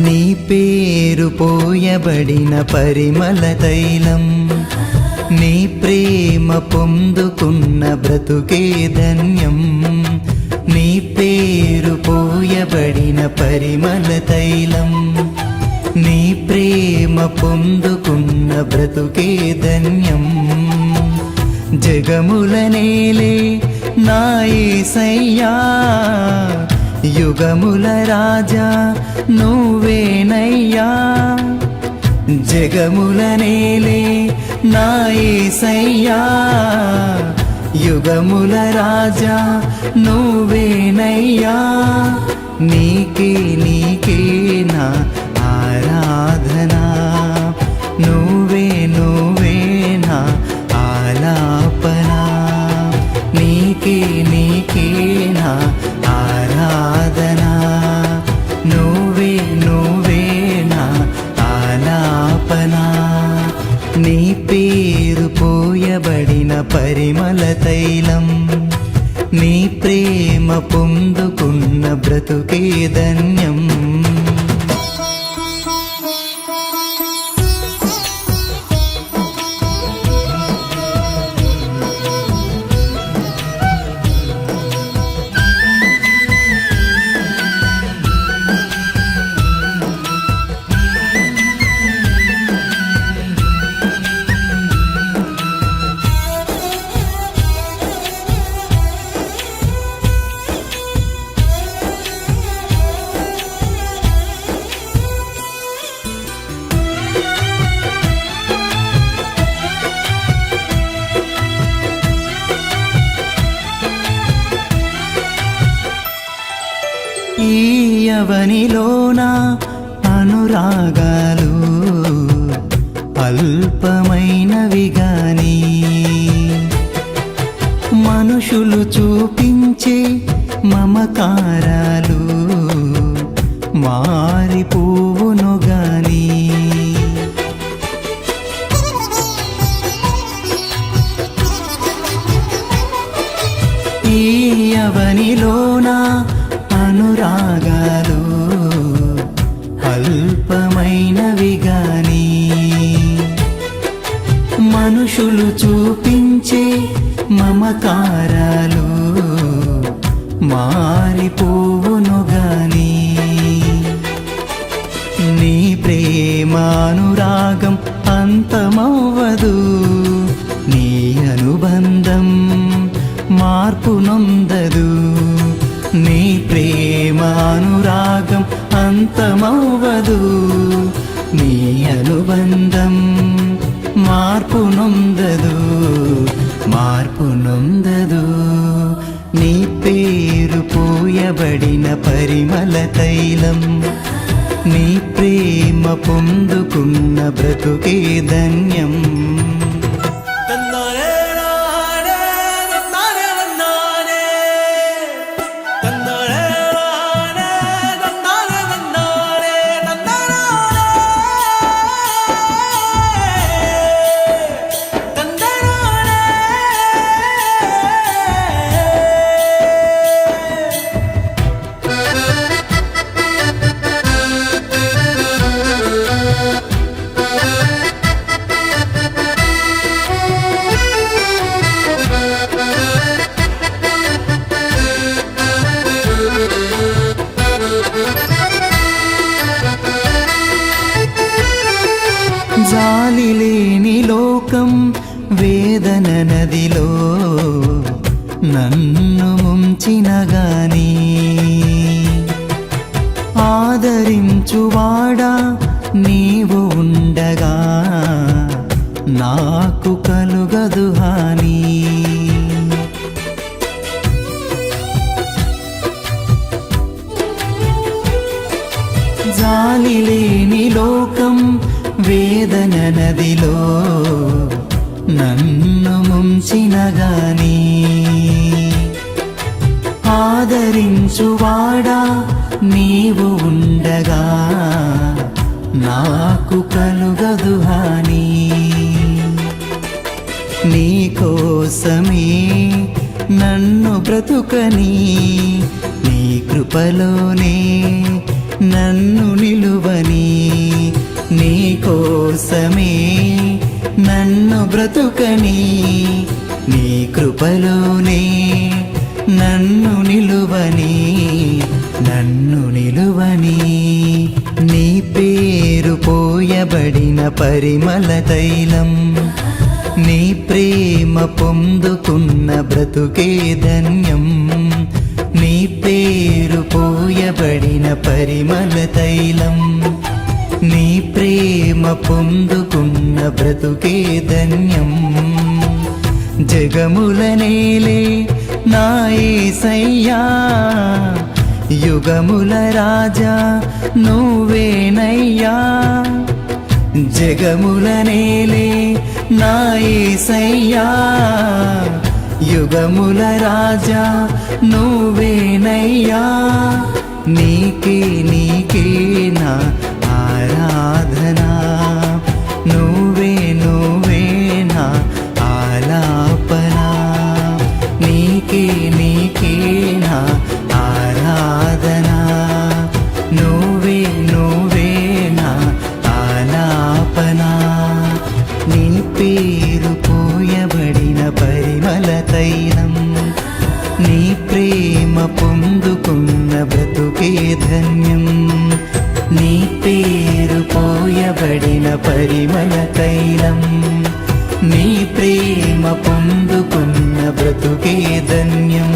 నీ పేరు పోయబడిన పరిమళ తైలం, నీ ప్రేమ పొందుకున్న బ్రతుకే ధన్యం. నీ పేరు పోయబడిన పరిమళ తైలం, నీ ప్రేమ పొందుకున్న బ్రతుకే ధన్యం. జగముల నేలే నా యేసయ్యా, యుగముల రాజా నువ్వేనయ్యా. జగముల నేలే నా యేసయ్యా, యుగముల రాజా నువ్వేనయ్యా. నీకే నీకే నా ఆరాధనా, నువ్వే నువ్వే నా ఆలాపనా. నీకే నీకే నా ఆరాధనా, నువ్వే నువ్వే నా ఆలాపనా. నీ పేరు పోయబడిన పరిమళ తైలం, నీ ప్రేమ పొందుకున్న బ్రతుకే ధన్యం. ఈ యవనిలోన అనురాగాలు అల్పమైనవి గాని, మనుషులు చూపించే మమకారాలు మారిపోవును గాని. ఈ యవనిలోన అనురాగాలు అల్పమైనవి గాని, మనుషులు చూపించే మమకారాలు మారిపోవును గాని. నీ ప్రేమానురాగం అంతమవ్వదు, నీ అనుబంధం మార్పు నొందదు. నీ ప్రేమానురాగం అంతమవ్వదు, నీ అనుబంధం మార్పు నొందదు, మార్పు నొందదు. నీ పేరు పోయబడిన పరిమళ తైలం, నీ ప్రేమ పొందుకున్న బ్రతుకే ధన్యం. జాలి లేని లోకం వేదన నదిలో నన్ను ముంచిన గాని, ఆదరించువాడా నీవు ఉండగా నాకు కలుగదు హాని. జాలి లేని లోకం వేదన నదిలో నన్ను ముంచిన గాని, ఆదరించువాడా నీవు ఉండగా నాకు కలుగదు హాని. నీ కోసమే నన్ను బ్రతుకని, నీ కృపలోనే నన్ను నిలువని, నీ కోసమే నన్ను బ్రతుకని, నీ కృపలోనే నన్ను నిలువని, నన్ను నిలువని. నీ పేరు పోయబడిన పరిమళ తైలం, నీ ప్రేమ పొందుకున్న బ్రతుకే ధన్యం. నీ పేరు పోయబడిన పరిమళ తైలం, నీ ప్రేమ పొందుకున్న బ్రతుకే ధన్యం. జగముల నేలే నా యేసయ్యా, యుగముల రాజా నువ్వేనయ్యా. జగముల నేలే నా యేసయ్యా, యుగముల రాజా నువ్వేనయ్యా. నీకే నీకే నా ఆరాధనా, నువ్వే నువ్వే నా ఆలాపనా. నీకే నీకే నా ఆరాధనా, నువ్వే నువ్వే నా ఆలాపనా. నీ పేరు పోయబడిన పరిమళ తైలం, నీ ప్రేమ పొందుకున్న బ్రతుకే ధన్యం. నీ పేరు పోయబడిన పరిమళ తైలం, నీ ప్రేమ పొందుకున్న బ్రతుకే ధన్యం.